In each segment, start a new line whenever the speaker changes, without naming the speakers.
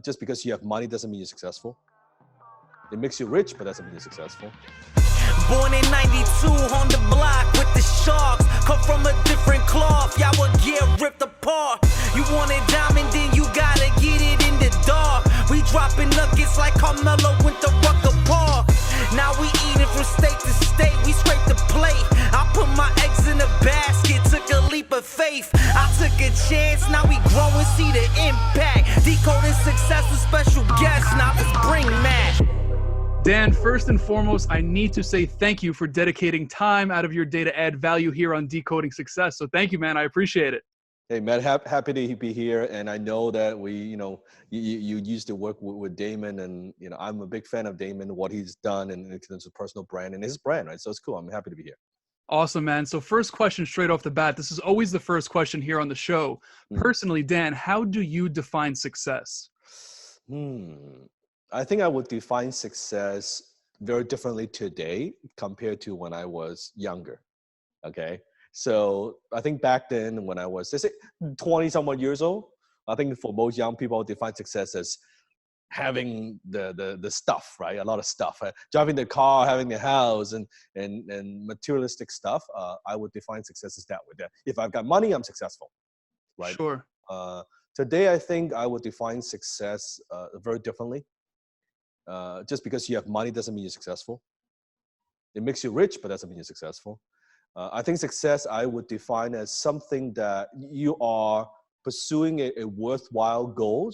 Just because you have money doesn't mean you're successful. It makes you rich, but doesn't mean you're successful.
Born in 92 on the block with the Sharks. Come from a different cloth, y'all would get ripped apart. You want a diamond, then you gotta get it in the dark. We dropping nuggets like Carmelo went to Rucker Park. Now we eating from state to state, we scrape the plate. I put my eggs in a basket, took a leap of faith. I took a chance, now we grow and see the impact. Decoding success with special guests, now let's bring Matt.
Dan, first and foremost, I need to say thank you for dedicating time out of your day to add value here on Decoding Success. So thank you, man. I appreciate it.
Hey, Matt, happy to be here. And I know that you used to work with Damon, and, I'm a big fan of Damon, what he's done in terms of personal brand and his brand, right? So it's cool. I'm happy to be here.
Awesome, man. So first question straight off the bat. This is always the first question here on the show. Personally, Dan, how do you define success?
I think I would define success very differently today compared to when I was younger. Okay. So I think back then when I was, let's say 20 somewhat years old, I think for most young people, I would define success as having the stuff, right? A lot of stuff, right? Driving the car, having the house and materialistic stuff. I would define success as that way. That if I've got money, I'm successful, right?
Sure.
Today, I think I would define success very differently. Just because you have money doesn't mean you're successful. It makes you rich, but doesn't mean you're successful. I think success I would define as something that you are pursuing a worthwhile goal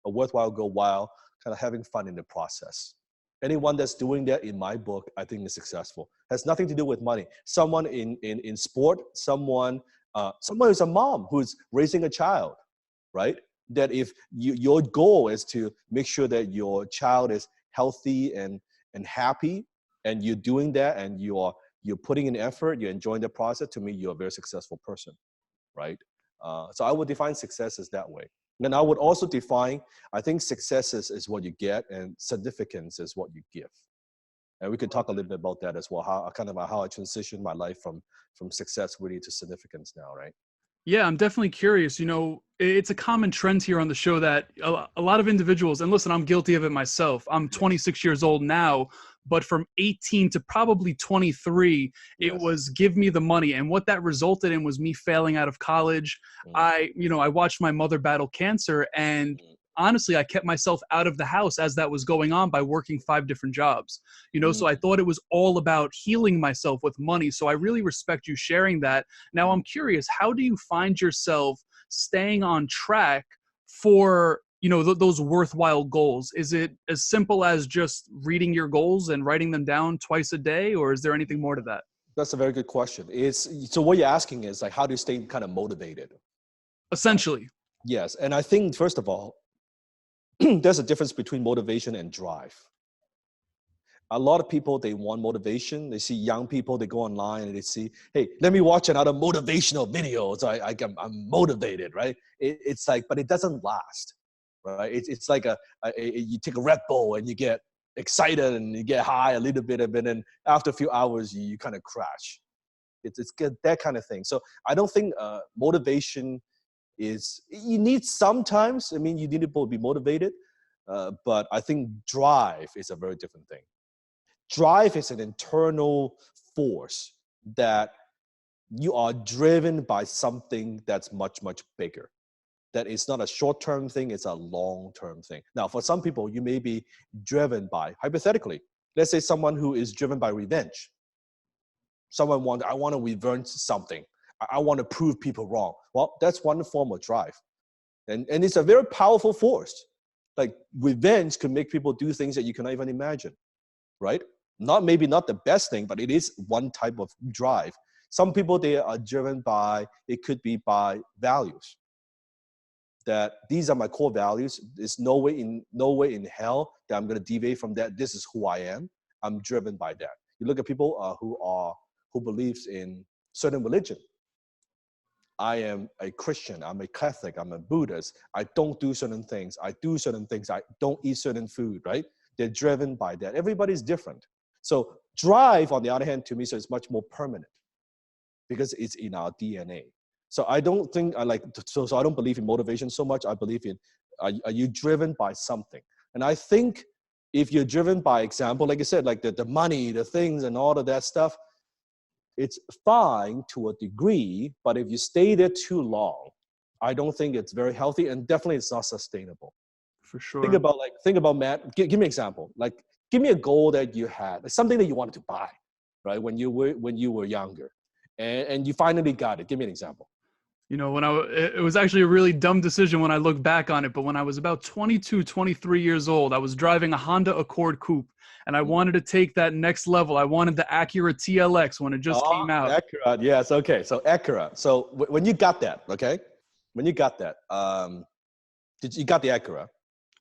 while kind of having fun in the process. Anyone that's doing that in my book, I think is successful. Has nothing to do with money. Someone in sport, someone who's a mom who's raising a child, right? That if your goal is to make sure that your child is healthy and happy, and you're doing that, and you're putting in effort, you're enjoying the process, to me, you're a very successful person, right? So I would define success as that way. And I would also define, I think success is what you get, and significance is what you give. And we could talk a little bit about that as well, how I transitioned my life from success really to significance now, right?
Yeah, I'm definitely curious. It's a common trend here on the show that a lot of individuals, and listen, I'm guilty of it myself. I'm 26 years old now, but from 18 to probably 23, it was give me the money. And what that resulted in was me failing out of college. I watched my mother battle cancer, and honestly, I kept myself out of the house as that was going on by working 5 different jobs, so I thought it was all about healing myself with money. So I really respect you sharing that. Now I'm curious, how do you find yourself staying on track for, those worthwhile goals? Is it as simple as just reading your goals and writing them down twice a day, or is there anything more to that?
That's a very good question. So what you're asking is like, how do you stay kind of motivated?
Essentially.
Yes. And I think, first of all, there's a difference between motivation and drive. A lot of people, they want motivation. They see young people, they go online and they see, hey, let me watch another motivational video. So I'm motivated, right? It's like, but it doesn't last, right? It's like you take a Red Bull and you get excited and you get high a little bit, and then after a few hours, you kind of crash. It's that kind of thing. So I don't think motivation you need sometimes, you need to be motivated, but I think drive is a very different thing. Drive is an internal force that you are driven by something that's much, much bigger. That it's not a short-term thing, it's a long-term thing. Now, for some people, you may be driven by, hypothetically, let's say someone who is driven by revenge. I want to revenge something. I want to prove people wrong. Well, that's one form of drive. And it's a very powerful force. Like revenge can make people do things that you cannot even imagine, right? Maybe not the best thing, but it is one type of drive. Some people, they are driven by, it could be by values. That these are my core values. There's no way in hell that I'm going to deviate from that. This is who I am. I'm driven by that. You look at people who believes in certain religion. I am a Christian, I'm a Catholic, I'm a Buddhist. I don't do certain things. I do certain things. I don't eat certain food, right? They're driven by that. Everybody's different. So drive, on the other hand, to me, so it's much more permanent because it's in our DNA. So I don't think so I don't believe in motivation so much. I believe in Are you driven by something? And I think if you're driven by example, like I said, like the money, the things and all of that stuff, it's fine to a degree, but if you stay there too long, I don't think it's very healthy, and definitely it's not sustainable.
For sure.
Think about Matt. Give me an example. Like, give me a goal that you had, like something that you wanted to buy, right? When you were younger, and you finally got it. Give me an example.
You know, it was actually a really dumb decision when I look back on it, but when I was about 22, 23 years old, I was driving a Honda Accord Coupe, and I wanted to take that next level. I wanted the Acura TLX when it just came out.
Acura, yes, okay. So Acura. So when you got that, okay? When you got that, you got the Acura?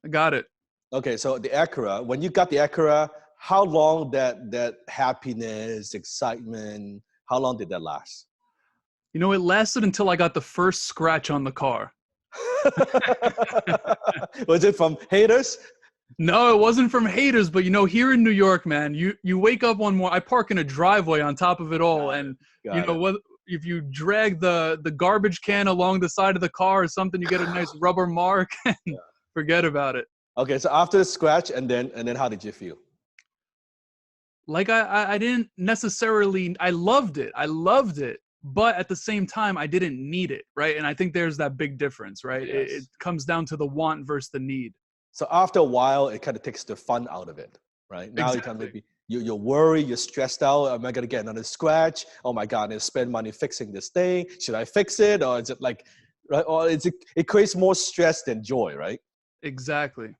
I got it.
Okay, so the Acura, when you got the Acura, how long that happiness, excitement, how long did that last?
You know, it lasted until I got the first scratch on the car.
Was it from haters?
No, it wasn't from haters, but you know, here in New York, man, you wake up one morning, I park in a driveway on top of it all, and you know what? If you drag the garbage can along the side of the car or something, you get a nice rubber mark, and forget about it.
Okay, so after the scratch, and then how did you feel?
Like I didn't necessarily, I loved it, but at the same time, I didn't need it, right? And I think there's that big difference, right?
Yes.
It comes down to the want versus the need.
So after a while, it kind of takes the fun out of it, right? Now
Exactly.
you're worried, you're stressed out. Am I gonna get another scratch? Oh my God, I spend money fixing this thing. Should I fix it, or is it like, right? Or it creates more stress than joy, right?
Exactly.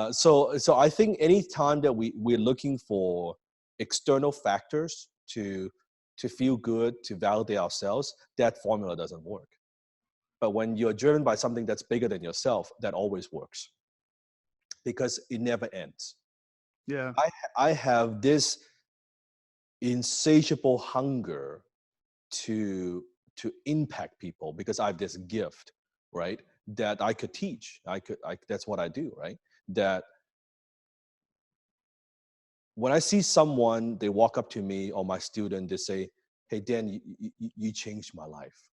So I think any time that we're looking for external factors to feel good, to validate ourselves, that formula doesn't work. But when you're driven by something that's bigger than yourself, that always works, because it never ends.
Yeah.
I have this insatiable hunger to impact people, because I have this gift, right? That I could teach. That's what I do, right? That when I see someone, they walk up to me or my student, they say, "Hey, Dan, you changed my life.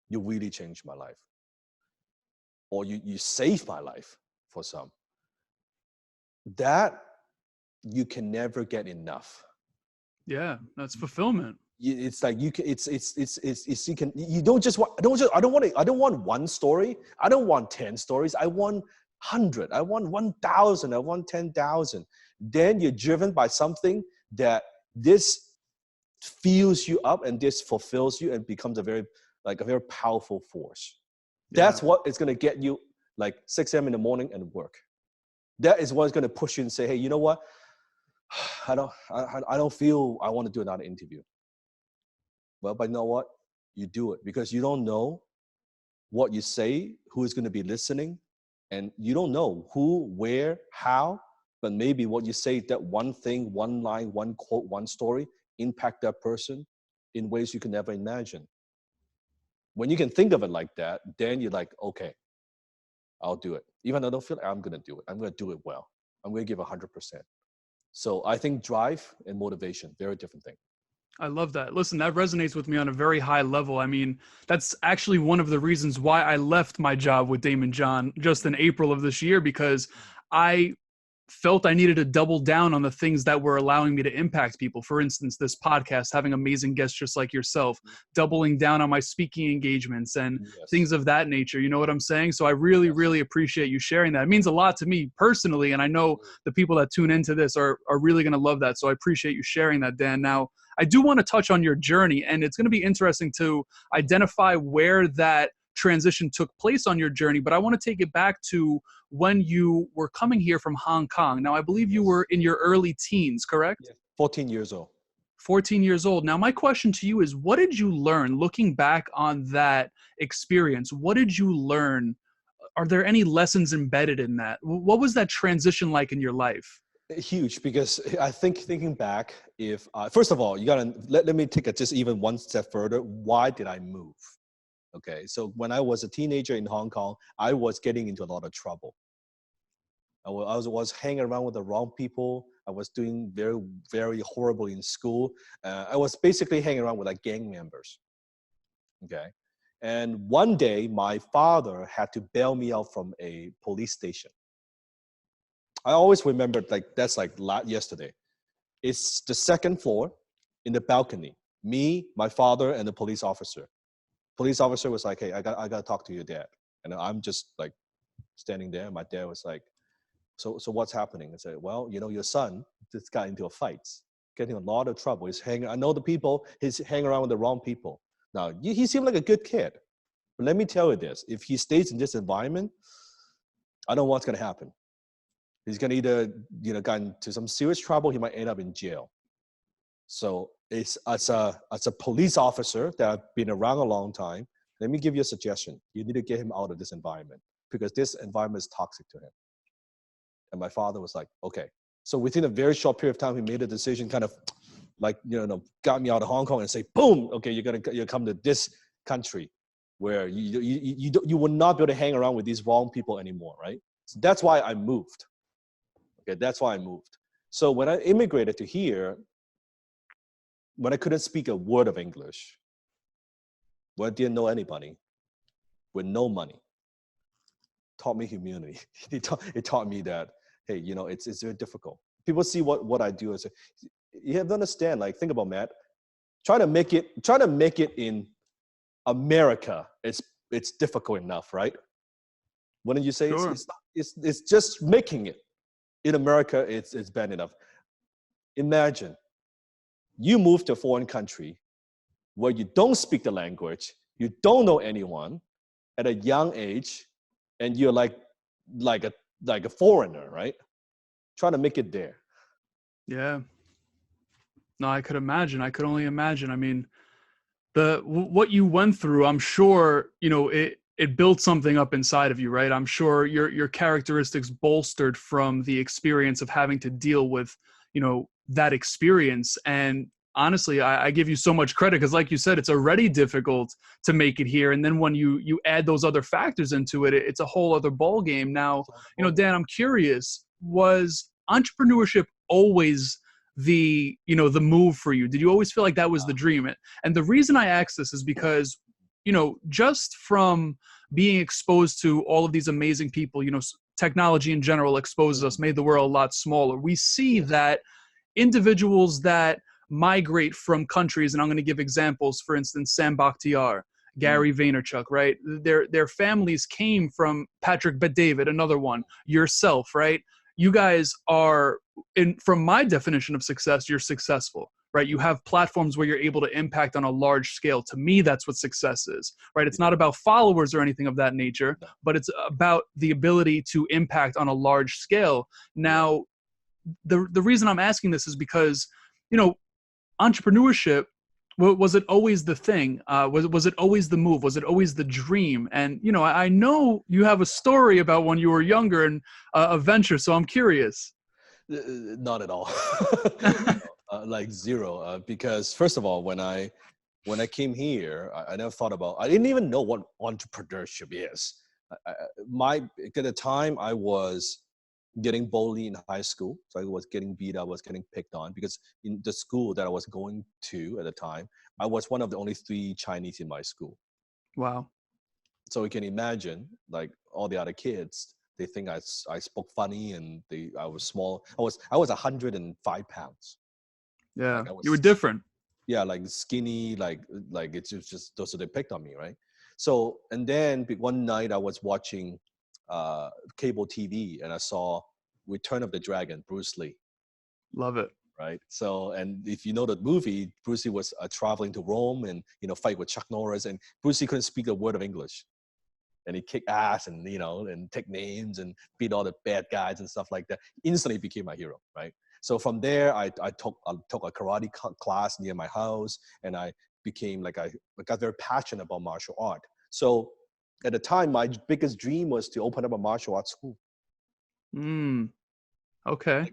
You really changed my life." Or you saved my life for some. That you can never get enough.
Yeah, that's fulfillment.
It's like you can. It's you can. You don't just want. I don't want one story. I don't want 10 stories. I want 100. I want 1,000. I want 10,000. Then you're driven by something that this fills you up, and this fulfills you, and becomes a very powerful force. That's what is going to get you like 6 a.m. in the morning and work. That is what's going to push you and say, "Hey, you know what? I don't feel I want to do another interview." Well, but you know what? You do it, because you don't know what you say, who is going to be listening, and you don't know who, where, how, but maybe what you say, that one thing, one line, one quote, one story, impact that person in ways you can never imagine. When you can think of it like that, then you're like, okay, I'll do it. Even though I don't feel like I'm going to do it. I'm going to do it well. I'm going to give 100%. So I think drive and motivation, very different thing.
I love that. Listen, that resonates with me on a very high level. I mean, that's actually one of the reasons why I left my job with Damon John just in April of this year, because I felt I needed to double down on the things that were allowing me to impact people. For instance, this podcast, having amazing guests just like yourself, doubling down on my speaking engagements and things of that nature. You know what I'm saying? So I really, really appreciate you sharing that. It means a lot to me personally, and I know the people that tune into this are really going to love that. So I appreciate you sharing that, Dan. Now, I do want to touch on your journey, and it's going to be interesting to identify where that transition took place on your journey, but I want to take it back to when you were coming here from Hong Kong. Now, I believe you were in your early teens, correct?
Yeah. 14 years old.
14 years old. Now, my question to you is, what did you learn looking back on that experience? What did you learn? Are there any lessons embedded in that? What was that transition like in your life?
Huge, because I think thinking back, if first of all, you gotta let me take it just even one step further. Why did I move? Okay, so when I was a teenager in Hong Kong, I was getting into a lot of trouble. I was hanging around with the wrong people. I was doing very, very horrible in school. I was basically hanging around with like gang members. Okay, And one day, my father had to bail me out from a police station. I always remember, like, that's like yesterday. It's the second floor in the balcony. Me, my father, and the police officer. Police officer was like, hey, I got to talk to your dad. And I'm just like standing there. My dad was like, so what's happening? I said, well, your son just got into a fight, getting a lot of trouble. I know the people, he's hanging around with the wrong people. Now, he seemed like a good kid. But let me tell you this, if he stays in this environment, I don't know what's going to happen. He's going to either, get into some serious trouble. He might end up in jail. So it's as a police officer that I've been around a long time, let me give you a suggestion. You need to get him out of this environment because this environment is toxic to him. And my father was like, okay. So within a very short period of time, he made a decision, kind of like, got me out of Hong Kong and say, boom, okay, you're come to this country where you will not be able to hang around with these wrong people anymore, right? So that's why I moved. Okay, that's why I moved. So when I immigrated to here, when I couldn't speak a word of English, when I didn't know anybody, with no money, taught me humility. It taught me that, hey, it's very difficult. People see what I do and say, you have to understand, like, think about Matt, trying to make it in America, it's difficult enough, right? Wouldn't you say?
Sure.
It's just making it. In America, it's bad enough. Imagine you move to a foreign country where you don't speak the language, you don't know anyone at a young age, and you're like a foreigner, right? Trying to make it there.
Yeah. No, I could imagine. I could only imagine. I mean, what you went through, I'm sure, it built something up inside of you, right? I'm sure your characteristics bolstered from the experience of having to deal with, that experience. And honestly, I give you so much credit because, like you said, it's already difficult to make it here. And then when you add those other factors into it, it's a whole other ball game. Now, Dan, I'm curious, was entrepreneurship always the move for you? Did you always feel like that was the dream? And the reason I ask this is because, just from being exposed to all of these amazing people, technology in general exposes us, made the world a lot smaller. We see that individuals that migrate from countries, and I'm going to give examples, for instance, Sam Bakhtiar, Gary Vaynerchuk, right? Their families came from Patrick Bet-David, another one, yourself, right? You guys are, from my definition of success, you're successful, right? You have platforms where you're able to impact on a large scale. To me, that's what success is, right? It's not about followers or anything of that nature, but it's about the ability to impact on a large scale. Now, the reason I'm asking this is because, entrepreneurship, was it always the thing? Was it always the move? Was it always the dream? And, I know you have a story about when you were younger and a venture, so I'm curious.
Not at all. Like zero. Because first of all, when I came here, I never thought about, I didn't even know what entrepreneurship is. At the time I was getting bullied in high school. So I was getting beat up, I was getting picked on because in the school that I was going to at the time, I was one of the only 3 Chinese in my school.
Wow.
So you can imagine, like, all the other kids, they think I spoke funny and I was small. I was 105 pounds.
Yeah, you were different.
Yeah, like skinny, like it's just so they picked on me, right? So, and then one night I was watching cable TV and I saw Return of the Dragon, Bruce Lee.
Love it.
Right. So, and if you know the movie, Bruce Lee was traveling to Rome and, fight with Chuck Norris, and Bruce Lee couldn't speak a word of English. And he kicked ass and, and take names and beat all the bad guys and stuff like that. Instantly became my hero, right? So from there, I took a karate class near my house, and I became I got very passionate about martial art. So at the time, my biggest dream was to open up a martial arts school.
Okay.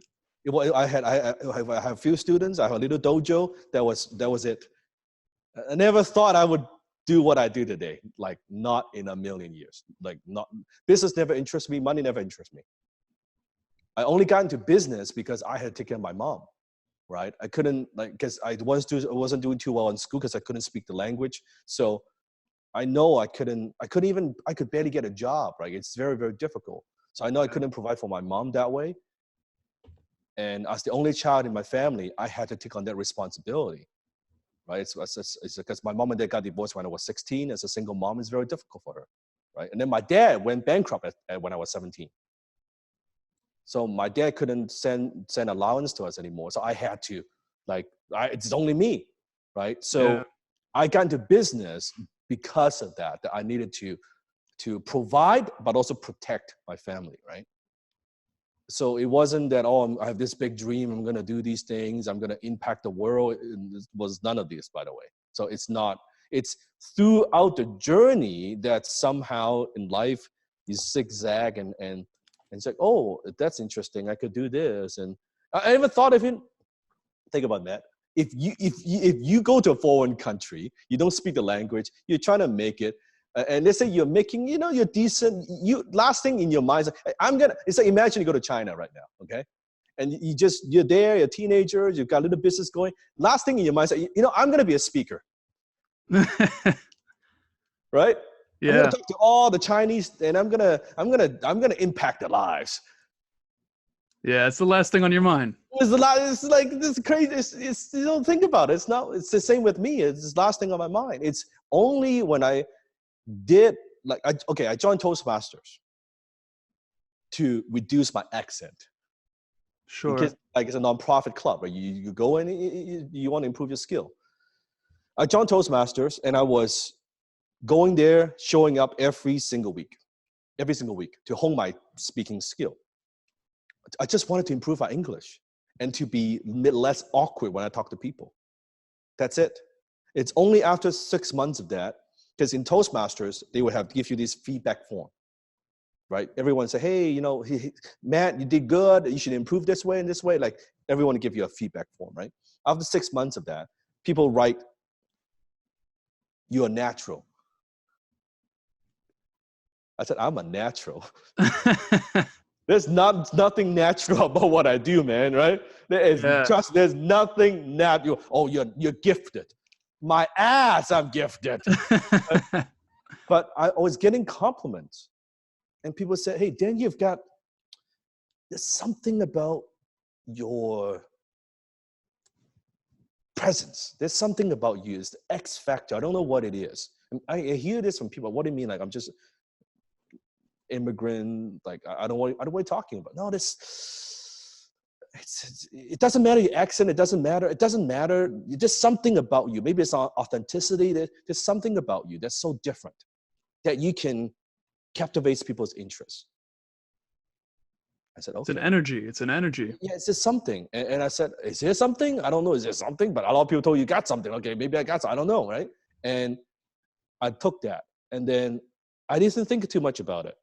I had a few students. I have a little dojo. That was it. I never thought I would do what I do today. Like, not in a million years. Like, not, business never interested me. Money never interested me. I only got into business because I had taken my mom, right? I couldn't, because I wasn't doing too well in school because I couldn't speak the language. So I know I could barely get a job, right? It's very, very difficult. So I know I couldn't provide for my mom that way. And as the only child in my family, I had to take on that responsibility, right? It's because my mom and dad got divorced when I was 16. As a single mom, it's very difficult for her, right? And then my dad went bankrupt when I was 17. So my dad couldn't send allowance to us anymore. So I had to, it's only me, right? So I got into business because of that I needed to provide, but also protect my family, right? So it wasn't that, I have this big dream, I'm going to do these things, I'm going to impact the world. It was none of this, by the way. So it's throughout the journey that somehow in life you zigzag and it's like, oh, that's interesting, I could do this. And I never thought of it. Think about that. If you go to a foreign country, you don't speak the language, you're trying to make it, and they say you're making, you're decent. Last thing in your mind is it's like, imagine you go to China right now, okay? And you're there, you're a teenager, you've got a little business going. Last thing in your mind is, I'm going to be a speaker. Right?
Yeah.
I'm going to talk to all the Chinese and I'm going to impact their lives.
Yeah, it's the last thing on your mind.
It's like this crazy. You don't think about it. It's the same with me. It's the last thing on my mind. It's only when I did I joined Toastmasters to reduce my accent.
Sure.
Because, it's a nonprofit club, right? You go in, you want to improve your skill. I joined Toastmasters and I was going there, showing up every single week to hone my speaking skill. I just wanted to improve my English and to be less awkward when I talk to people. That's it. It's only after 6 months of that, because in Toastmasters, they would have to give you this feedback form, right? Everyone say, hey, Matt, you did good. You should improve this way and this way. Like everyone would give you a feedback form, right? After 6 months of that, people write, you're natural. I said, I'm a natural. There's nothing natural about what I do, man, right? There's nothing natural. Oh, you're gifted. My ass, I'm gifted. But I was getting compliments. And people said, hey, Dan, there's something about your presence. There's something about you. It's the X factor. I don't know what it is. And I hear this from people. What do you mean? Like, I'm just immigrant, I don't know what you're talking about. No, it doesn't matter your accent, it doesn't matter. There's something about you. Maybe it's authenticity. There's something about you that's so different that you can captivate people's interest. I said, okay.
It's an energy.
Yeah, it's just something. And I said, is there something? I don't know. Is there something? But a lot of people told you got something. Okay, maybe I got something. I don't know, right? And I took that. And then I didn't think too much about it.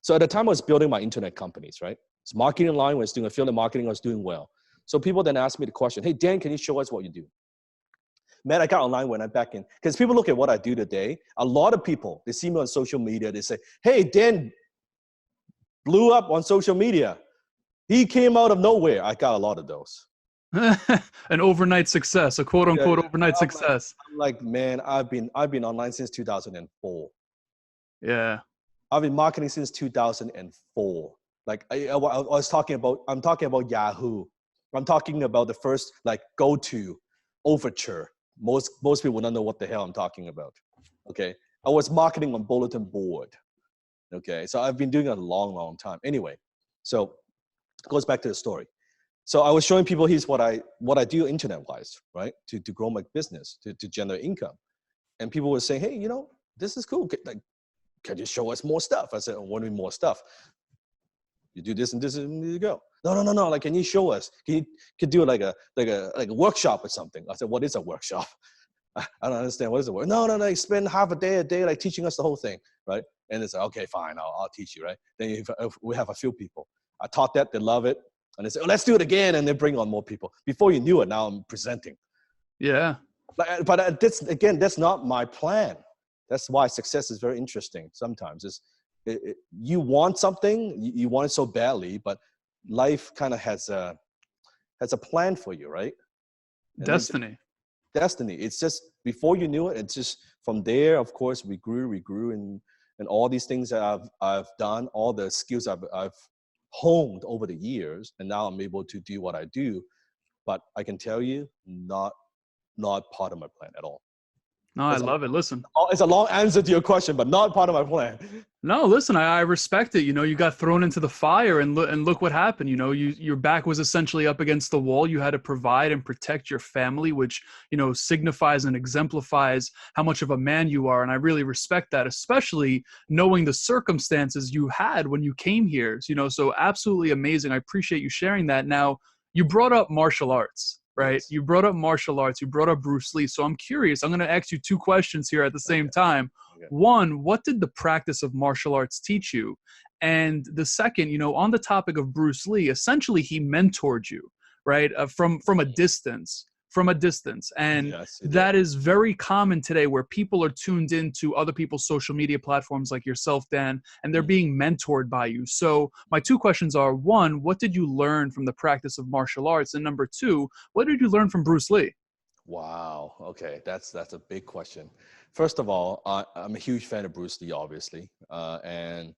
So at the time I was building my internet companies, right? It's marketing online, I was doing affiliate marketing, I was doing well. So people then asked me the question, hey, Dan, can you show us what you do? Man, I got online when I'm back in. Because people look at what I do today. A lot of people, they see me on social media, they say, hey, Dan blew up on social media. He came out of nowhere. I got a lot of those.
An overnight success, a quote unquote overnight success.
I'm like, man, I've been online since 2004.
Yeah.
I've been marketing since 2004. Like I'm talking about Yahoo. I'm talking about the first go-to Overture. Most people don't know what the hell I'm talking about. Okay. I was marketing on bulletin board. Okay. So I've been doing it a long, long time. Anyway, so it goes back to the story. So I was showing people here's what I do internet-wise, right? To grow my business, to generate income. And people were saying, hey, this is cool. Can you show us more stuff? I said, what do you mean more stuff? You do this and this and you go. No. Like, can you show us? Can you do like a workshop or something? I said, what is a workshop? I don't understand. What is a workshop? No. You spend half a day like teaching us the whole thing, right? And it's like, okay, fine, I'll teach you, right? Then if we have a few people. I taught that, they love it. And they say, let's do it again. And they bring on more people. Before you knew it, now I'm presenting.
Yeah.
But that's not my plan. That's why success is very interesting sometimes. You want something, you want it so badly, but life kind of has a plan for you, right? And
Destiny.
Destiny. It's just before you knew it, it's just from there, of course, we grew and all these things that I've done, all the skills I've honed over the years, and now I'm able to do what I do. But I can tell you, not part of my plan at all.
No, I love it. Listen.
It's a long answer to your question, but not part of my plan.
No, listen, I respect it. You know, you got thrown into the fire and look what happened. You know, your back was essentially up against the wall. You had to provide and protect your family, which, you know, signifies and exemplifies how much of a man you are. And I really respect that, especially knowing the circumstances you had when you came here. You know, so absolutely amazing. I appreciate you sharing that. Now, you brought up martial arts. Right. Yes. You brought up martial arts. You brought up Bruce Lee. So I'm curious. I'm going to ask you two questions here at the same time. Okay. One, what did the practice of martial arts teach you? And the second, you know, on the topic of Bruce Lee, essentially he mentored you, right? From a distance. And yes, that is very common today, where people are tuned into other people's social media platforms like yourself, Dan, and they're being mentored by you. So my two questions are, one, what did you learn from the practice of martial arts? And number two, what did you learn from Bruce Lee?
Wow. Okay. That's a big question. First of all, I'm a huge fan of Bruce Lee, obviously. And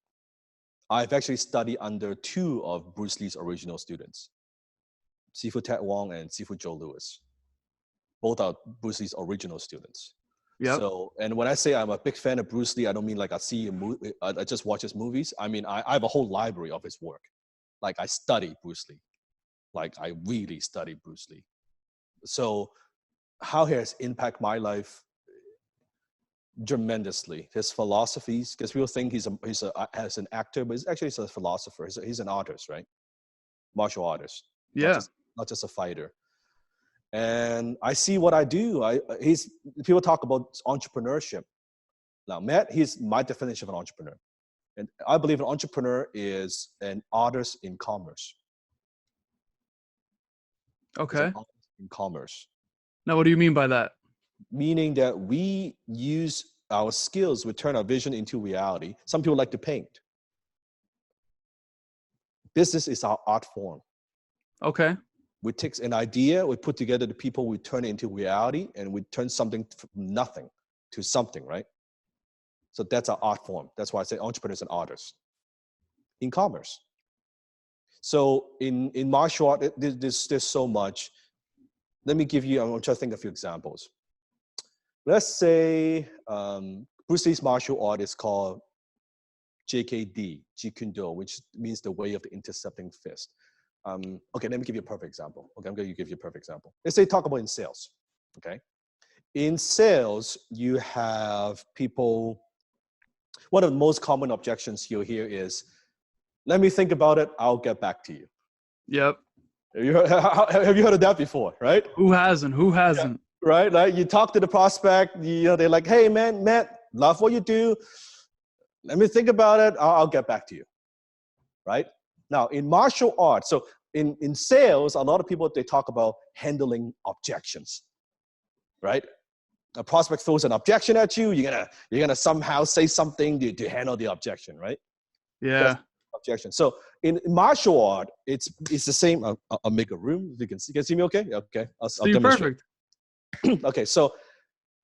I've actually studied under two of Bruce Lee's original students, Sifu Ted Wong and Sifu Joe Louis. Both are Bruce Lee's original students. Yeah. So, and when I say I'm a big fan of Bruce Lee, I don't mean like I just watch his movies. I mean, I have a whole library of his work. Like I study Bruce Lee. Like I really study Bruce Lee. So how he has impacted my life tremendously. His philosophies, because people think he's as an actor, but he's a philosopher. He's an artist, right? Martial artist.
Yeah.
Not just a fighter. And I see what I do. People talk about entrepreneurship. Now, Matt, he's my definition of an entrepreneur. And I believe an entrepreneur is an artist in commerce.
Okay.
In commerce.
Now, what do you mean by that?
Meaning that we use our skills, we turn our vision into reality. Some people like to paint. Business is our art form.
Okay.
We take an idea, we put together the people, we turn it into reality, and we turn something from nothing to something, right? So that's our art form. That's why I say entrepreneur is an artist in commerce. So in martial art, there's so much. Let me give you, I'm trying to think of a few examples. Let's say Bruce Lee's martial art is called JKD, Jeet Kune Do, which means the way of the intercepting fist. Okay, let me give you a perfect example. Okay, I'm going to give you a perfect example. Let's say talk about in sales, okay? In sales, you have people, one of the most common objections you'll hear is, let me think about it, I'll get back to you.
Yep.
Have you heard of that before, right?
Who hasn't? Yeah,
right, like you talk to the prospect, they're like, hey man, Matt, love what you do. Let me think about it, I'll get back to you, right? Now, in martial arts, so in sales, a lot of people, they talk about handling objections, right? A prospect throws an objection at you, you're gonna somehow say something to handle the objection, right?
Yeah.
That's objection. So in martial art, it's the same. I'll make a room. You can see me okay? Okay. I'll
perfect.
Okay, so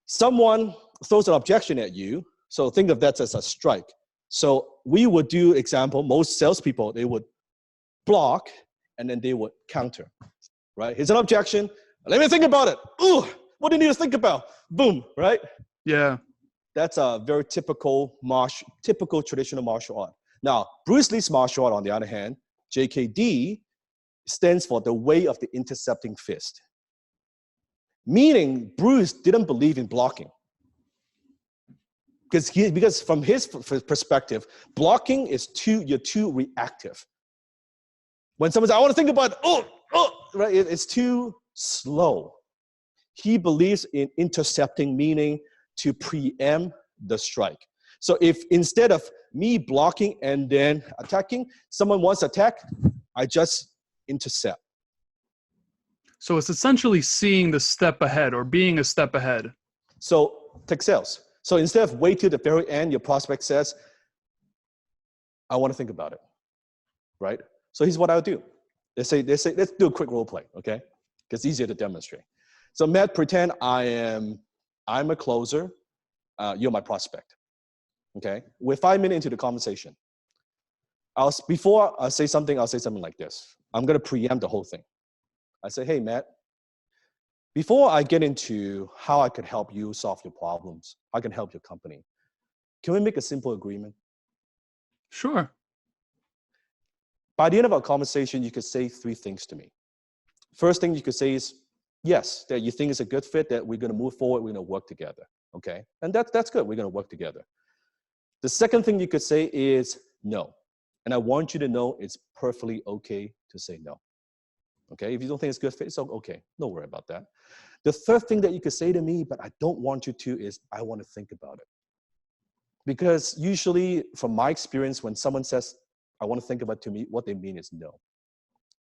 someone throws an objection at you. So think of that as a strike. So we would do example, most salespeople, they would block and then they would counter, right? Here's an objection. Let me think about it. Ooh, what do you need to think about? Boom, right?
Yeah.
That's a very typical traditional martial art. Now, Bruce Lee's martial art, on the other hand, JKD, stands for the way of the intercepting fist. Meaning Bruce didn't believe in blocking. Because from his perspective, blocking is you're too reactive. When someone says, I want to think about, right? It's too slow. He believes in intercepting, meaning to preempt the strike. So if instead of me blocking and then attacking, someone wants to attack, I just intercept.
So it's essentially seeing the step ahead or being a step ahead.
So take sales. So instead of wait till the very end, your prospect says, I want to think about it, right? So here's what I'll do. They say, let's do a quick role play, okay? Because it's easier to demonstrate. So Matt, pretend I am I'm a closer. You're my prospect. Okay? We're 5 minutes into the conversation. Before I say something, I'll say something like this. I'm going to preempt the whole thing. I say, hey, Matt, before I get into how I could help you solve your problems, how I can help your company, can we make a simple agreement?
Sure.
By the end of our conversation, you could say 3 things to me. First thing you could say is, yes, that you think it's a good fit, that we're going to move forward, we're going to work together. Okay? And that's good. We're going to work together. The second thing you could say is no. And I want you to know it's perfectly okay to say no. Okay? If you don't think it's a good fit, it's okay. Don't worry about that. The third thing that you could say to me, but I don't want you to, is I want to think about it. Because usually, from my experience, when someone says, I want to think about it to me, what they mean is no.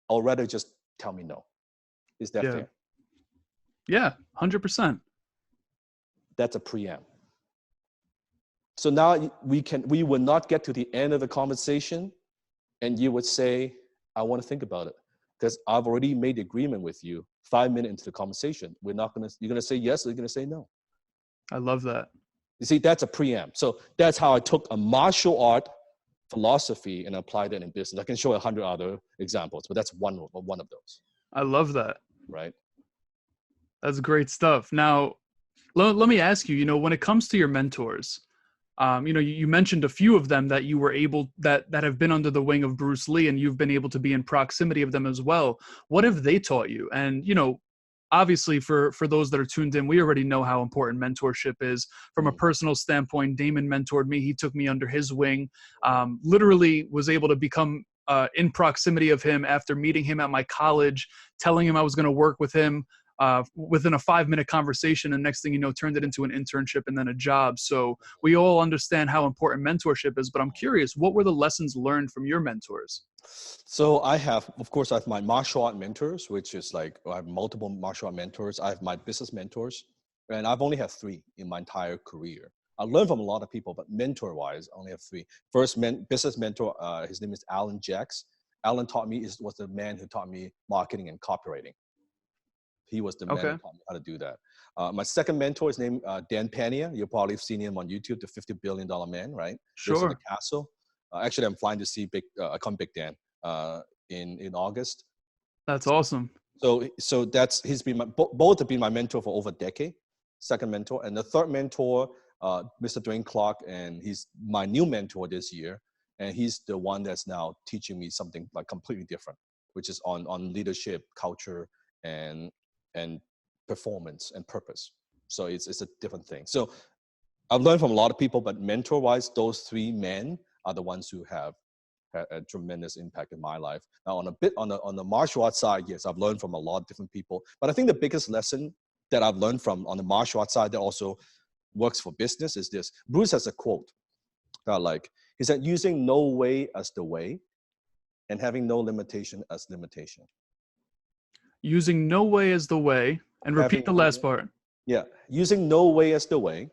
I'll rather just tell me no. Is that fair?
Yeah, 100%.
That's a preamp. So now we will not get to the end of the conversation and you would say, I want to think about it. Because I've already made the agreement with you 5 minutes into the conversation. You're going to say yes or you're going to say no.
I love that.
You see, that's a preamp. So that's how I took a martial art philosophy and applied it in business. I can show 100 other examples, but that's one of those.
I love that.
Right.
That's great stuff. Now, let me ask you, when it comes to your mentors, you mentioned a few of them that you were able, that have been under the wing of Bruce Lee, and you've been able to be in proximity of them as well. What have they taught you? And, obviously for those that are tuned in, we already know how important mentorship is. From a personal standpoint, Damon mentored me. He took me under his wing, literally was able to become in proximity of him after meeting him at my college, telling him I was going to work with him within a 5-minute conversation. And next thing you know, turned it into an internship and then a job. So we all understand how important mentorship is, but I'm curious, what were the lessons learned from your mentors?
So I have my martial art mentors, which is I have multiple martial art mentors. I have my business mentors, and I've only had 3 in my entire career. I learned from a lot of people, but mentor-wise, I only have 3. First business mentor, his name is Alan Jacks. Alan was the man who taught me marketing and copywriting. He was the man who taught me how to do that. My second mentor is named Dan Pania. You've probably seen him on YouTube, the $50 billion man, right?
Sure.
Lives in the castle. Actually, I'm flying to see Big Dan in August.
That's awesome.
So he's been both have been my mentor for over a decade. Second mentor, and the third mentor, Mr. Dwayne Clark, and he's my new mentor this year, and he's the one that's now teaching me something completely different, which is on leadership, culture, and performance and purpose. So it's a different thing. So I've learned from a lot of people, but mentor-wise, those 3 men are the ones who have had a tremendous impact in my life. Now, on the martial arts side, yes, I've learned from a lot of different people. But I think the biggest lesson that I've learned from on the martial arts side that also works for business is this. Bruce has a quote he said, using no way as the way and having no limitation as limitation.
Using no way as the way, and repeat the last part.
Yeah, using no way as the way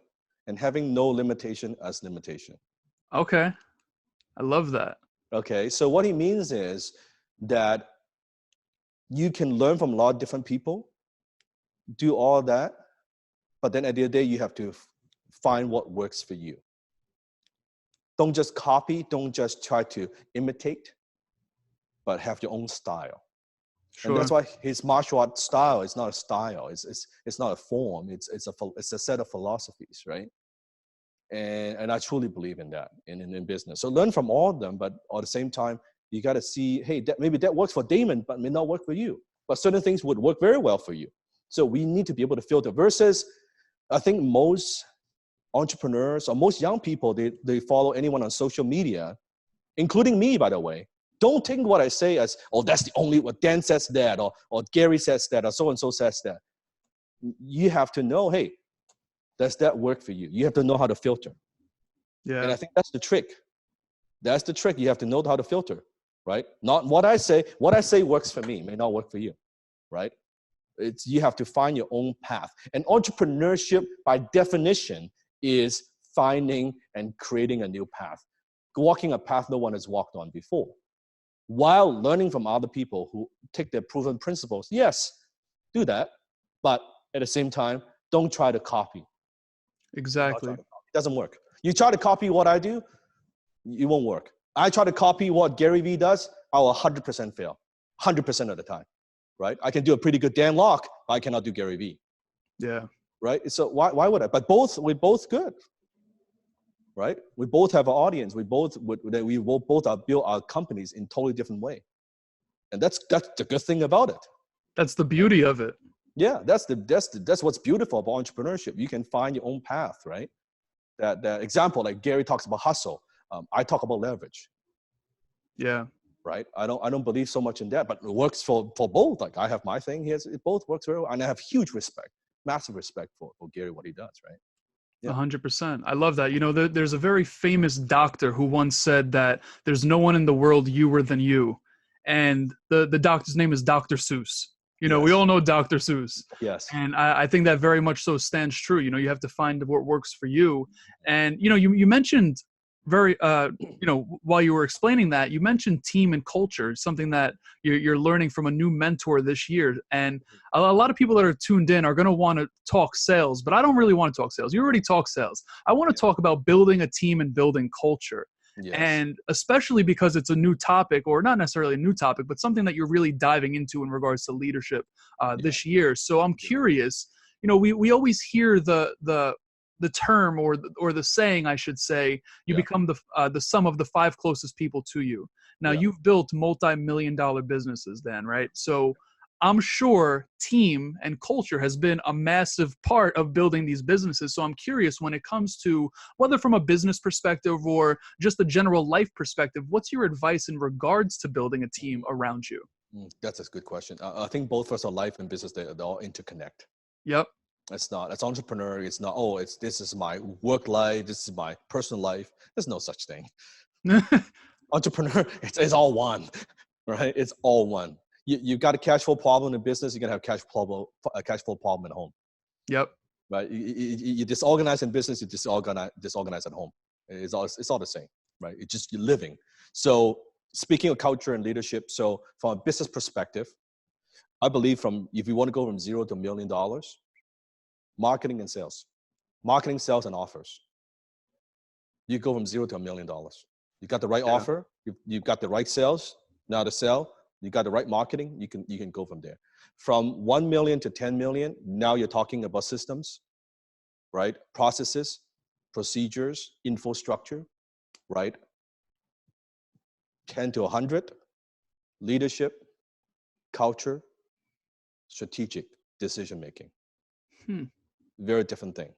and having no limitation as limitation.
Okay, I love that.
Okay, so what he means is that you can learn from a lot of different people, do all that, but then at the end of the day, you have to find what works for you. Don't just copy, don't just try to imitate, but have your own style. Sure. And that's why his martial art style is not a style. It's not a form. It's a set of philosophies, right? And I truly believe in that in business. So learn from all of them, but at the same time, you got to see, hey, maybe that works for Damon, but may not work for you. But certain things would work very well for you. So we need to be able to filter. Versus, I think most entrepreneurs or most young people, they follow anyone on social media, including me, by the way. Don't take what I say as, oh, that's the only, what Dan says that, or Gary says that, or so-and-so says that. You have to know, hey, does that work for you? You have to know how to filter. Yeah. And I think that's the trick. That's the trick. You have to know how to filter, right? Not what I say works for me, may not work for you, right? You have to find your own path. And entrepreneurship, by definition, is finding and creating a new path. Walking a path no one has walked on before. While learning from other people who take their proven principles. Yes, do that. But at the same time, Don't try to copy.
Exactly.
It doesn't work. You try to copy what I do, it won't work. I try to copy what Gary Vee does, I will 100% fail, 100% of the time, right? I can do a pretty good Dan Lok, but I cannot do Gary Vee.
Yeah.
Right? So why would I? But we're both good, right? We both have an audience. We both are build our companies in totally different way, and that's the good thing about it.
That's the beauty of it.
Yeah, that's what's beautiful about entrepreneurship. You can find your own path, right? That example, like Gary talks about hustle, I talk about leverage.
Yeah.
Right? I don't believe so much in that, but it works for both. Like I have my thing here, it both works very well, and I have huge respect, massive respect for Gary, what he does, right? Yeah.
100%. I love that. You know, there's a very famous doctor who once said that there's no one in the world youer than you, and the doctor's name is Dr. Seuss. You know,
Yes.
we all know Dr. Seuss.
Yes.
And I think that very much so stands true. You know, you have to find what works for you. And, you know, you mentioned very, you know, while you were explaining that, you mentioned team and culture, something that you're learning from a new mentor this year. And a lot of people that are tuned in are going to want to talk sales, but I don't really want to talk sales. You already talk sales. I want to talk about building a team and building culture.
Yes.
And especially because it's a new topic, or not necessarily a new topic, but something that you're really diving into in regards to leadership this year. So I'm curious, you know, we always hear the term or the saying, I should say, you become the sum of the 5 closest people to you. Now you've built multi-million-dollar businesses then, right? So I'm sure team and culture has been a massive part of building these businesses. So I'm curious, when it comes to whether from a business perspective or just a general life perspective, what's your advice in regards to building a team around you?
That's a good question. I think both for us, life and business, they all interconnect.
Yep.
It's not, as entrepreneur, it's not, oh, this is my work life, this is my personal life. There's no such thing. Entrepreneur, it's all one, right? It's all one. You've got a cash flow problem in business, you're going to have a cash flow problem at home.
Yep.
Right? You disorganize in business, you disorganize at home. It's all the same, right? It's just you're living. So speaking of culture and leadership, so from a business perspective, I believe if you want to go from $0 to $1 million, marketing, sales, and offers. You go from $0 to $1 million. You got the right offer, you've got the right sales, now to sell, you got the right marketing, you can go from there. From 1 million to 10 million, now you're talking about systems, right? Processes, procedures, infrastructure, right? 10 to 100, leadership, culture, strategic decision-making. Very different thing.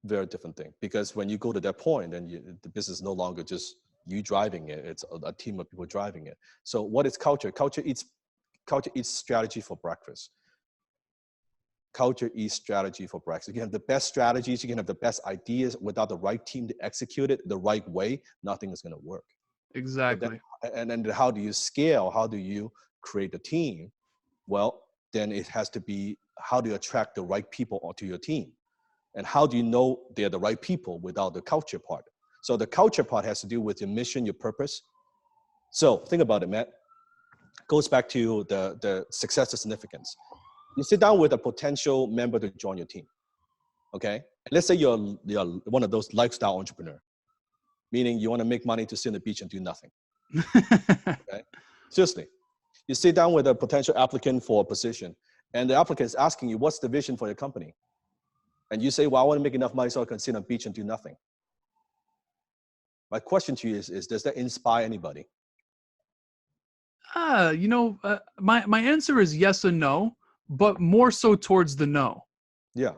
Very different thing. Because when you go to that point, then the business is no longer just you driving it. It's a team of people driving it. So what is culture? Culture eats strategy for breakfast. Culture eats strategy for breakfast. You can have the best strategies, you can have the best ideas. Without the right team to execute it the right way, nothing is going to work.
Exactly.
And then how do you scale? How do you create a team? Well, then it has to be, how do you attract the right people onto your team? And how do you know they're the right people without the culture part? So the culture part has to do with your mission, your purpose. So think about it, Matt. Goes back to the success of significance. You sit down with a potential member to join your team, okay? And let's say you're one of those lifestyle entrepreneur, meaning you want to make money to sit on the beach and do nothing. Okay? Seriously. You sit down with a potential applicant for a position, and the applicant is asking you, what's the vision for your company? And you say, well, I want to make enough money so I can sit on the beach and do nothing. My question to you is does that inspire anybody?
You know, my answer is yes and no, but more so towards the no.
Yeah.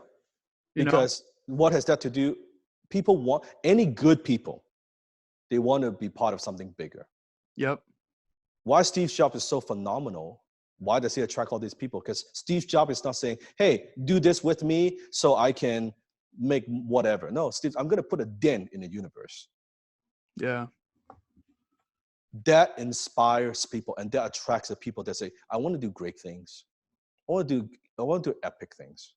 Because what has that to do? People want, any good people, they want to be part of something bigger.
Yep.
Why Steve Jobs is so phenomenal? Why does he attract all these people? Because Steve Jobs is not saying, hey, do this with me so I can make whatever. No, Steve, I'm going to put a dent in the universe.
Yeah.
That inspires people, and that attracts the people that say, I want to do great things. I want to do epic things.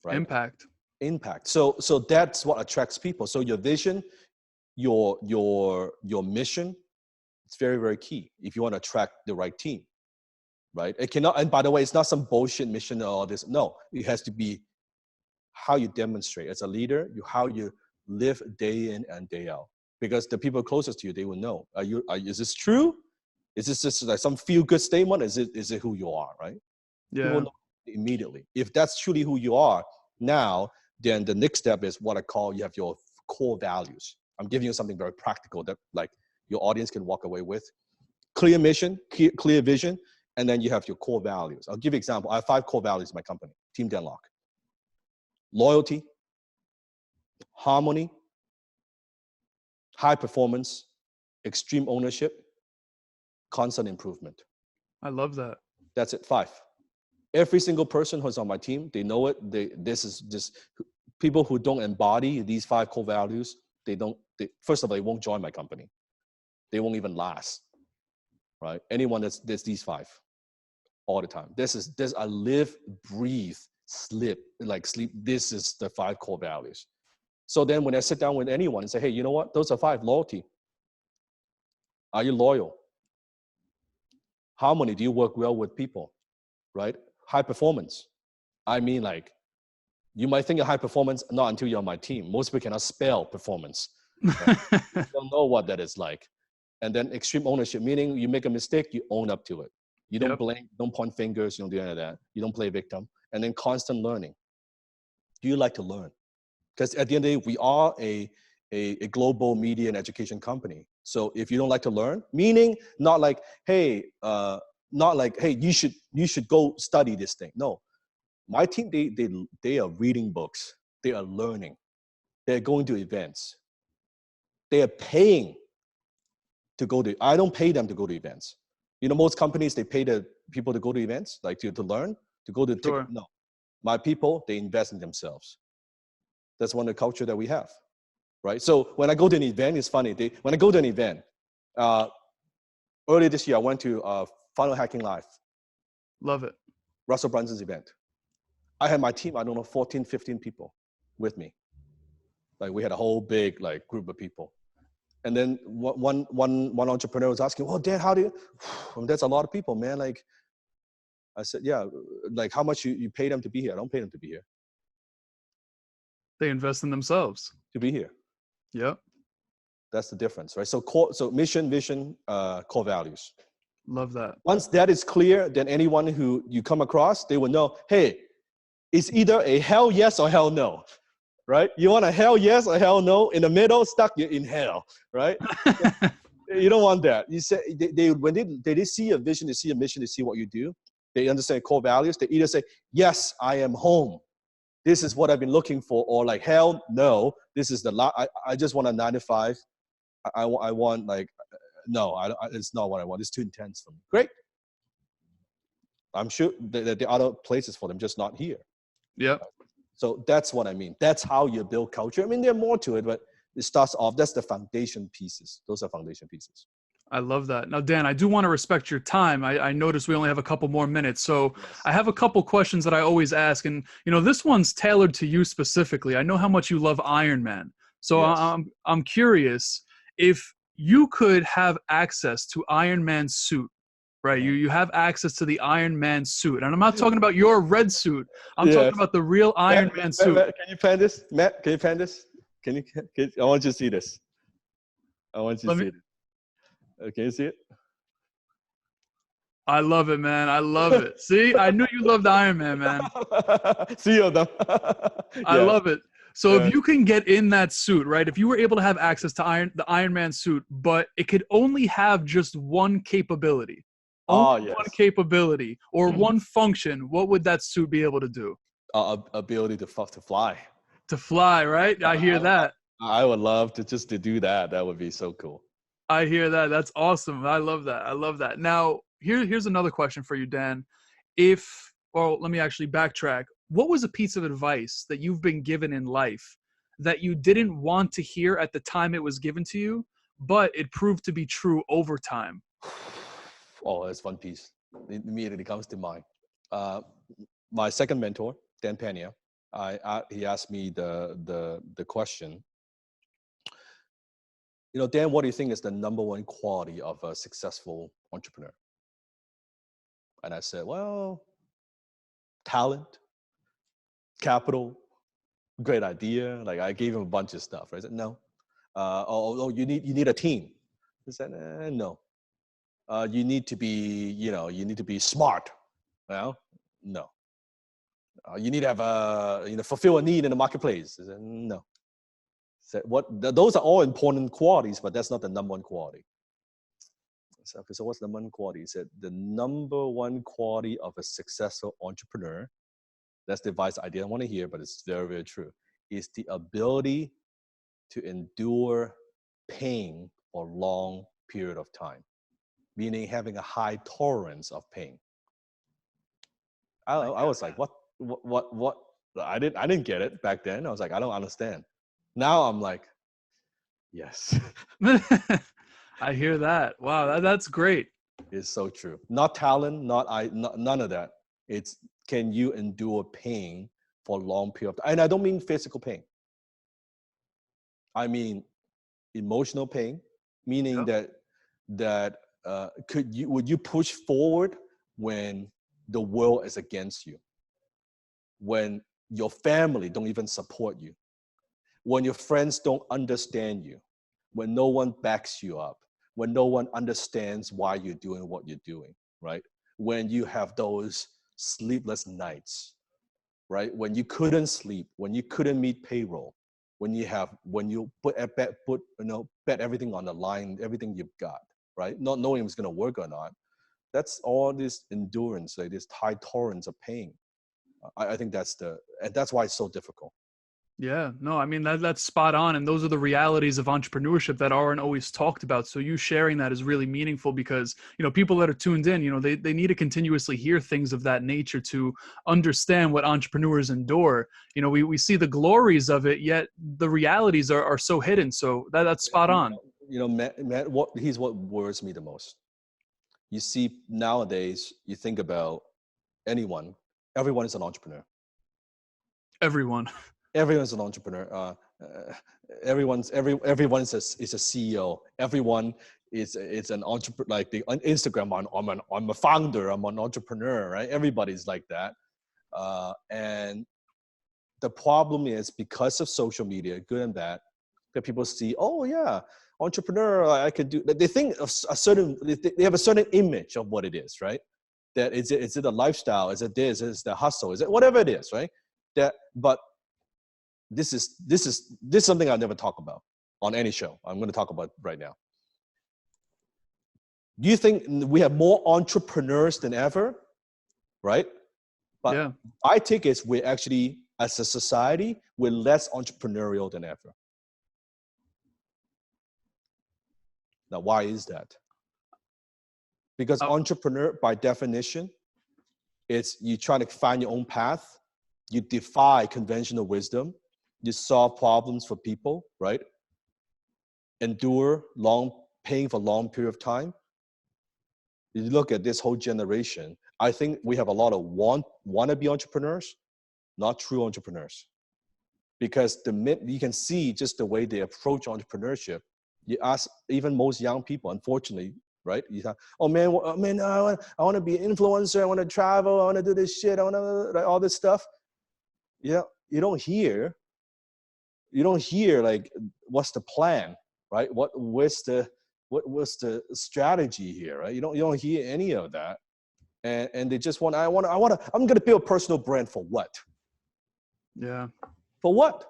Right? Impact. So that's what attracts people. So your vision, your mission, it's very, very key if you want to attract the right team. Right? It cannot, and by the way, it's not some bullshit mission or all this. No, it has to be how you demonstrate as a leader, how you live day in and day out. Because the people closest to you, they will know. Is this true? Is this just like some feel-good statement? Is it who you are, right? People
Yeah.
know immediately. If that's truly who you are now, then the next step is what I call you have your core values. I'm giving you something very practical that like your audience can walk away with. Clear mission, clear vision, and then you have your core values. I'll give you an example. I have 5 core values in my company, Team Denlock. Loyalty, harmony, high performance, extreme ownership, constant improvement.
I love that.
That's it, 5. Every single person who's on my team, they know it. This is just people who don't embody these 5 core values. First of all, they won't join my company. They won't even last, right? Anyone that's these 5 all the time. This I live, breathe, sleep. This is the 5 core values. So then when I sit down with anyone and say, hey, you know what? Those are 5. Loyalty. Are you loyal? Harmony. Do you work well with people, right? High performance. I mean, like, you might think of high performance, not until you're on my team. Most people cannot spell performance. Right? You don't know what that is like. And then extreme ownership, meaning you make a mistake, you own up to it. You don't blame, don't point fingers, you don't do any of that. You don't play victim. And then constant learning. Do you like to learn? Because at the end of the day, we are a global media and education company. So if you don't like to learn, meaning not like, hey, you should go study this thing. No, my team, they are reading books. They are learning. They're going to events. They are paying to go to, I don't pay them to go to events. You know, most companies, they pay the people to go to events, like to learn, to go to,
Sure.
no. My people, they invest in themselves. That's one of the culture that we have, right? So when I go to an event, it's funny. When I go to an event, earlier this year, I went to Funnel Hacking Live.
Love it.
Russell Brunson's event. I had my team, I don't know, 14, 15 people with me. Like we had a whole big like group of people. And then one entrepreneur was asking, well, Dan, how do you, that's a lot of people, man. Like, I said, yeah, like how much you pay them to be here? I don't pay them to be here.
They invest in themselves.
To be here.
Yep.
That's the difference, right? So mission, vision, core values.
Love that.
Once that is clear, then anyone who you come across, they will know, hey, it's either a hell yes or hell no, right? You want a hell yes or hell no? In the middle, stuck, you're in hell, right? You don't want that. You say when they see a vision, they see a mission, they see what you do, they understand core values. They either say, yes, I am home. This is what I've been looking for, or like, hell no, this is I just want a 9 to 5. I want like, no, it's not what I want. It's too intense for me. Great. I'm sure there are other places for them, just not here.
Yep.
So that's what I mean. That's how you build culture. I mean, there are more to it, but it starts off, that's the foundation pieces. Those are foundation pieces.
I love that. Now, Dan, I do want to respect your time. I noticed we only have a couple more minutes. So yes. I have a couple questions that I always ask. And, you know, this one's tailored to you specifically. I know how much you love Iron Man. So yes. I'm curious, if you could have access to Iron Man's suit, right? You have access to the Iron Man suit. And I'm not talking about your red suit. I'm talking about the real Iron Man suit.
Matt, can you pan this? Matt, can you pan this? I want you to see this. I want you to see it. Can you see it?
I love it, man. I love it. See, I knew you loved Iron Man, man.
See you them.
I love it. So if you can get in that suit, right? If you were able to have access to the Iron Man suit, but it could only have just one capability. One capability or one function, what would that suit be able to do?
Ability to fly.
To fly, right? I hear that.
I would love to do that. That would be so cool.
I hear that. That's awesome. I love that. I love that. Now, here's another question for you, Dan. Let me actually backtrack. What was a piece of advice that you've been given in life that you didn't want to hear at the time it was given to you, but it proved to be true over time?
Oh, that's one piece. It immediately comes to mind. My second mentor, Dan Pena, he asked me the question, you know, Dan, what do you think is the number one quality of a successful entrepreneur? And I said, well, talent, capital, great idea. Like I gave him a bunch of stuff. I said, no. You need a team. He said, no. You need to be smart. Well, no. You need to have fulfill a need in the marketplace. I said, no. Said, those are all important qualities, but that's not the number one quality. So, okay, so what's the number one quality? He said, the number one quality of a successful entrepreneur, that's the advice I didn't want to hear, but it's very, very true, is the ability to endure pain for a long period of time, meaning having a high tolerance of pain. I was like, what? I didn't get it back then. I was like, I don't understand. Now I'm like, yes.
I hear that. Wow, that's great.
It's so true. Not talent, none of that. It's, can you endure pain for a long period of time? And I don't mean physical pain. I mean emotional pain, meaning that would you push forward when the world is against you, when your family don't even support you, when your friends don't understand you, when no one backs you up, when no one understands why you're doing what you're doing, right? When you have those sleepless nights, right? When you couldn't sleep, when you couldn't meet payroll, when you bet everything on the line, everything you've got, right? Not knowing if it's gonna work or not. That's all this endurance, like this high tolerance of pain. I think that's why it's so difficult.
Yeah, no, I mean, that's spot on. And those are the realities of entrepreneurship that aren't always talked about. So you sharing that is really meaningful because, people that are tuned in, they need to continuously hear things of that nature to understand what entrepreneurs endure. We see the glories of it, yet the realities are so hidden. So that's spot on.
Matt, here's what worries me the most. You see, nowadays, you think about everyone is an entrepreneur. Everyone's an entrepreneur. Everyone is a CEO. Everyone is an entrepreneur. Like on Instagram, I'm a founder. I'm an entrepreneur. Right? Everybody's like that. And the problem is because of social media, good and bad, that people see, oh yeah, entrepreneur, I could do. They think of they have a certain image of what it is, right? That is it a lifestyle? Is it this? Is it the hustle? Is it whatever it is, right? But this is something I'll never talk about on any show. I'm going to talk about right now. Do you think we have more entrepreneurs than ever? Right? But yeah. I think it's we're actually, as a society, we're less entrepreneurial than ever. Now, why is that? Because entrepreneur, by definition, it's you try to find your own path. You defy conventional wisdom. You solve problems for people, right? Endure pain for a long period of time. You look at this whole generation, I think we have a lot of wannabe entrepreneurs, not true entrepreneurs. Because you can see just the way they approach entrepreneurship. You ask even most young people, unfortunately, right? You say, oh man, I want to be an influencer. I want to travel. I want to do this shit. I want to like all this stuff. Yeah, you don't hear like what's the plan, right? What's the strategy here, right? You don't hear any of that, and they just I'm gonna build a personal brand for what?
Yeah.
For what?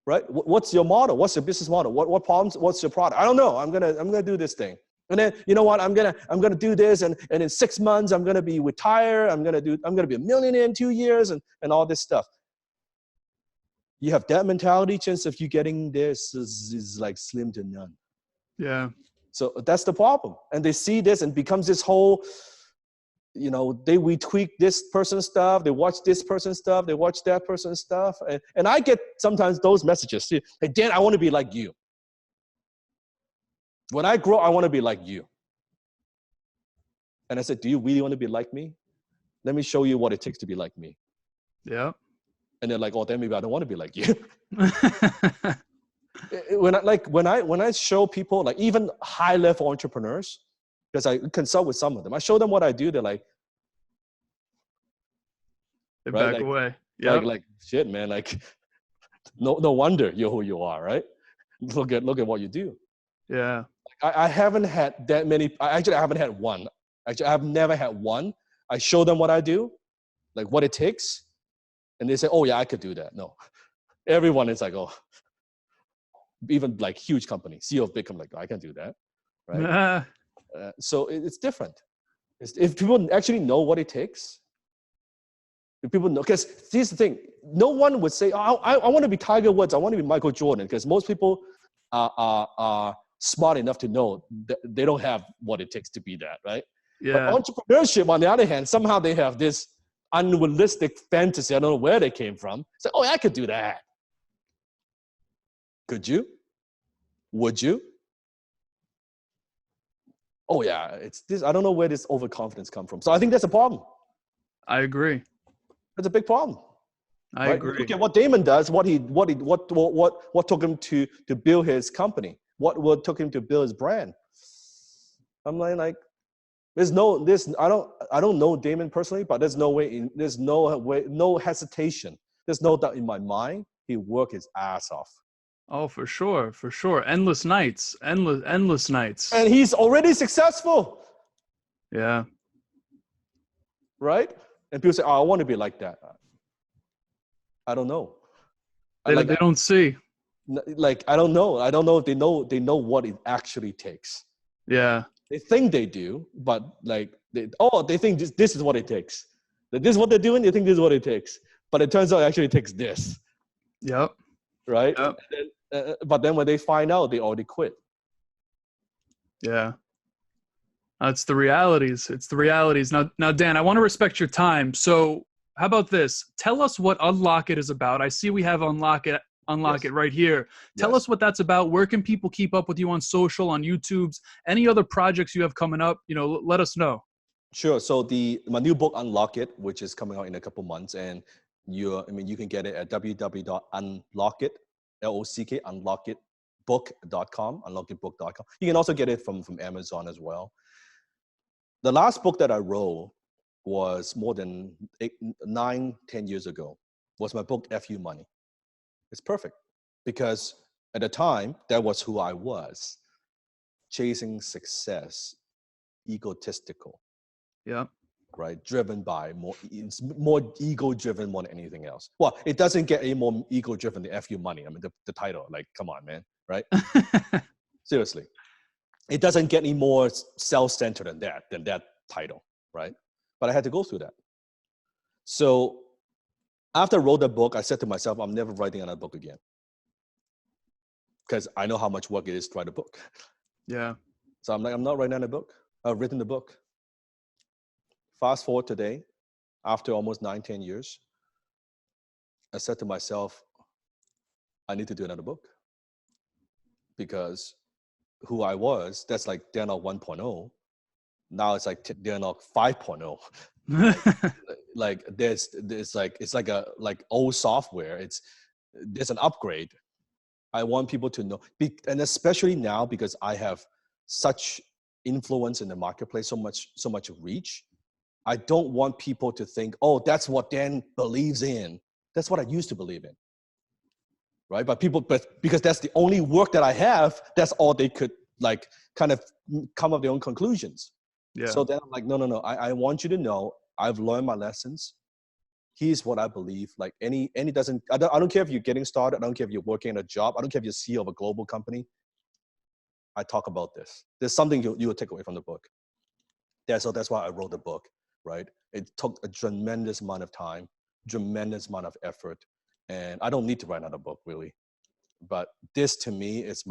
Right? What's your model? What's your business model? What problems? What's your product? I don't know. I'm gonna do this thing, and then you know what? I'm gonna do this, and in 6 months I'm gonna be retired. I'm gonna be a millionaire in 2 years, and all this stuff. You have that mentality, chance of you getting this is like slim to none.
Yeah.
So that's the problem. And they see this and becomes this whole, we retweak this person's stuff. They watch this person's stuff. They watch that person's stuff. And I get sometimes those messages. Hey, Dan, I want to be like you. When I grow, I want to be like you. And I said, do you really want to be like me? Let me show you what it takes to be like me.
Yeah. And
they're like, oh, then maybe I don't want to be like you. When I show people, like even high-level entrepreneurs, because I consult with some of them, I show them what I do. They're like,
they back away. Yeah.
Like shit, man. Like, No wonder you're who you are, right? Look at what you do.
Yeah.
I haven't had that many. Actually, I haven't had one. Actually, I've never had one. I show them what I do, like what it takes, and they say, "Oh yeah, I could do that." No, everyone is like, "Oh," even like huge companies, CEO of big company, like, "I can do that," right? So it's different. If people actually know what it takes, if people know, because here's the thing: no one would say, "Oh, I want to be Tiger Woods. I want to be Michael Jordan," because most people are smart enough to know that they don't have what it takes to be that, right? But
Yeah.
entrepreneurship, on the other hand, somehow they have this unrealistic fantasy. I don't know where they came from. Say, "Oh, I could do that." Could you? Would you? Oh yeah, it's this. I don't know where this overconfidence come from. So I think that's a problem.
I agree.
That's a big problem.
I
Right?
agree.
Look at what Damon does. What took him to build his company? What took him to build his brand? I'm like, there's no this. I don't know Damon personally, but there's no way. There's no way. No hesitation. There's no doubt in my mind. He worked his ass off,
Oh, for sure, for sure. Endless nights, endless nights.
and he's already successful,
Yeah.
right? And people say, "Oh, I want to be like that." I don't know.
They don't see.
Like I don't know. I don't know if they know what it actually takes.
Yeah.
They think they do, but like they think this is what it takes. That this is what they're doing. They think this is what it takes, but it turns out it actually takes this,
Yep.
right?
Yep.
And then, but then when they find out, they already quit.
Yeah. It's the realities. It's the realities. Now, Dan, I want to respect your time. So how about this? Tell us what Unlock It is about. I see we have Unlock It
Yes.
right here. Tell
Yes.
us what that's about. Where can people keep up with you on social, on YouTube's, any other projects you have coming up? Let us know.
Sure. So my new book, Unlock It, which is coming out in a couple months, and you can get it at www.unlockit, LOCK, unlockitbook.com, unlockitbook.com. You can also get it from Amazon as well. The last book that I wrote was more than 10 years ago. Was my book, F.U. Money. It's perfect because at the time, that was who I was. Chasing success, egotistical,
Yeah.
right? Driven by it's more ego-driven more than anything else. Well, it doesn't get any more ego-driven than F.U. Money. I mean, the title, like, come on, man, right? Seriously. It doesn't get any more self-centered than that title, right? But I had to go through that. So after I wrote the book, I said to myself, I'm never writing another book again. Because I know how much work it is to write a book.
Yeah.
So I'm like, I'm not writing another book. I've written the book. Fast forward today, after almost 9-10 years, I said to myself, I need to do another book. Because who I was, that's like Daniel 1.0. Now it's like Daniel 5.0. Like there's like it's like old software. There's an upgrade. I want people to know, and especially now because I have such influence in the marketplace, so much reach. I don't want people to think, oh, that's what Dan believes in. That's what I used to believe in, right? But because that's the only work that I have, that's all they could like kind of come up with their own conclusions.
Yeah.
So then I'm like, no. I want you to know I've learned my lessons. Here's what I believe. Like I don't care if you're getting started. I don't care if you're working in a job. I don't care if you're CEO of a global company. I talk about this. There's something you will take away from the book. Yeah, so that's why I wrote the book, right? It took a tremendous amount of time, tremendous amount of effort. And I don't need to write another book, really. But this, to me, is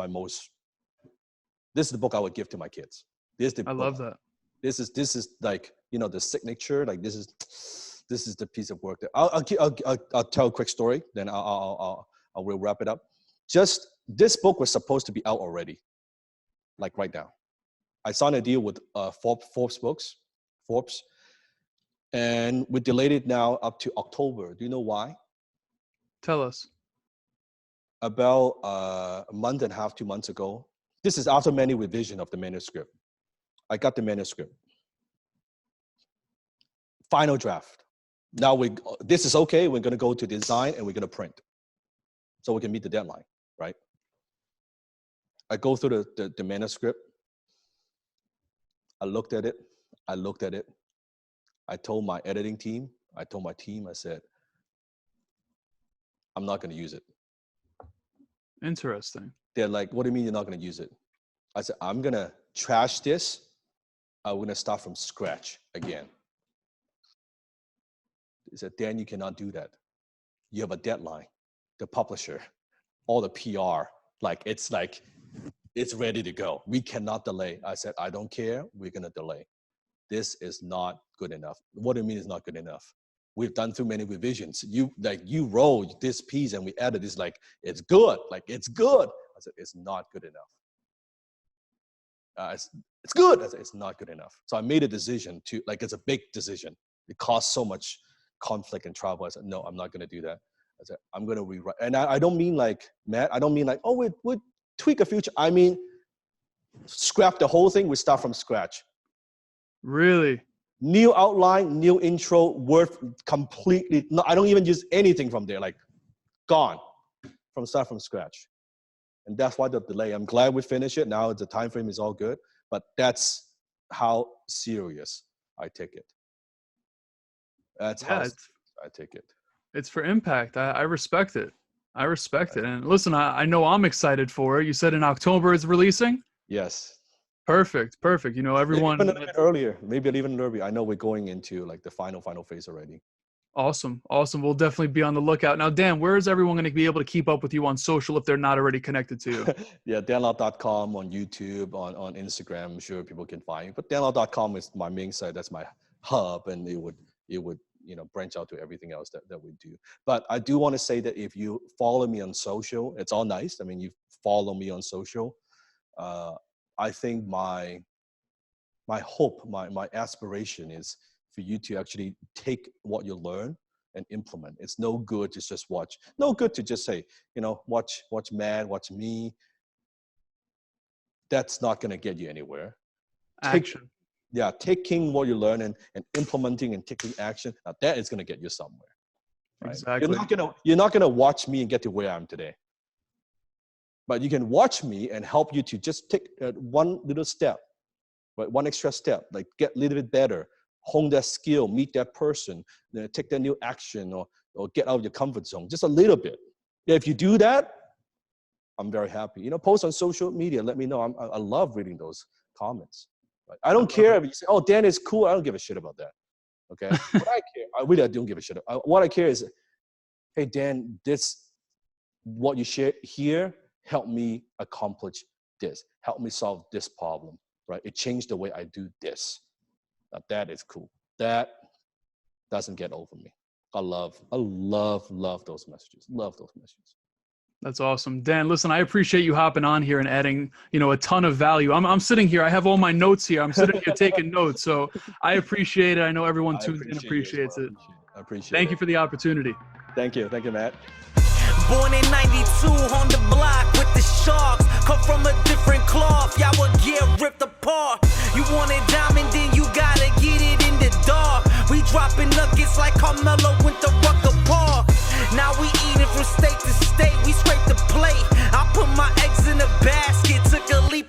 this is the book I would give to my kids.
I love that.
This is like, the signature. Like this is the piece of work that I'll tell a quick story. Then I will wrap it up. Just this book was supposed to be out already, like right now. I signed a deal with Forbes, and we delayed it now up to October. Do you know why?
Tell us.
About a month and a half, 2 months ago. This is after many revision of the manuscript. I got the manuscript. Final draft. Now this is okay. We're going to go to design and we're going to print. so we can meet the deadline, right? I go through the manuscript. I looked at it. I told my editing team, I said, I'm not going to use it.
Interesting.
They're like, what do you mean you're not going to use it? I said, I'm going to trash this. I'm going to start from scratch again. They said, Dan, you cannot do that. You have a deadline. The publisher, all the PR, it's ready to go. We cannot delay. I said, I don't care. We're going to delay. This is not good enough. What do you mean it's not good enough? We've done too many revisions. You wrote this piece and we added this, it's good. It's good. I said, it's not good enough. It's good. I said, it's not good enough. So I made a decision to, it's a big decision. It costs so much conflict and trouble. I said, no, I'm not going to do that. I said, I'm going to rewrite. And I don't mean Matt, I don't mean we'll tweak a few. I mean, scrap the whole thing. We start from scratch.
Really?
New outline, new intro, word completely. No, I don't even use anything from there. Gone start from scratch. And that's why the delay. I'm glad we finished it. Now the time frame is all good. But that's how serious I take it. That's how I take it.
It's for impact. I respect it. I respect it. And listen, I know I'm excited for it. You said in October it's releasing?
Yes.
Perfect. Everyone.
Maybe a little bit earlier. Maybe even earlier. I know we're going into the final phase already.
Awesome. We'll definitely be on the lookout. Now, Dan, where is everyone going to be able to keep up with you on social if they're not already connected to you?
Yeah, danlau.com on YouTube, on Instagram. I'm sure people can find you. But danlau.com is my main site. That's my hub, and it would branch out to everything else that we do. But I do want to say that if you follow me on social, it's all nice. I mean, you follow me on social. I think my hope, my aspiration is for you to actually take what you learn and implement. It's no good to just watch. No good to just say, watch Matt, watch me. That's not going to get you anywhere.
Action.
Taking what you learn and implementing and taking action. Now that is going to get you somewhere. Right?
Exactly.
You're not going to watch me and get to where I am today. But you can watch me and help you to just take one little step, right? One extra step, get a little bit better, hone that skill, meet that person, take that new action or get out of your comfort zone, just a little bit. If you do that, I'm very happy. Post on social media, let me know. I love reading those comments. Right? I don't care if you say, oh, Dan is cool. I don't give a shit about that. Okay? What I care, I don't give a shit. What I care is, hey, Dan, what you share here, help me accomplish this. Help me solve this problem, right? It changed the way I do this. Now that is cool. That doesn't get over me. I love those messages. Love those messages.
That's awesome. Dan, listen, I appreciate you hopping on here and adding, a ton of value. I'm sitting here. I have all my notes here. I'm sitting here taking notes. So I appreciate it. I know everyone tunes in appreciates it.
I appreciate it.
Thank you for the opportunity.
Thank you. Thank you, Matt.
Born in 92 on the block with the Sharks. Come from a different cloth, y'all would get ripped apart. You want a diamond, then you gotta get it in the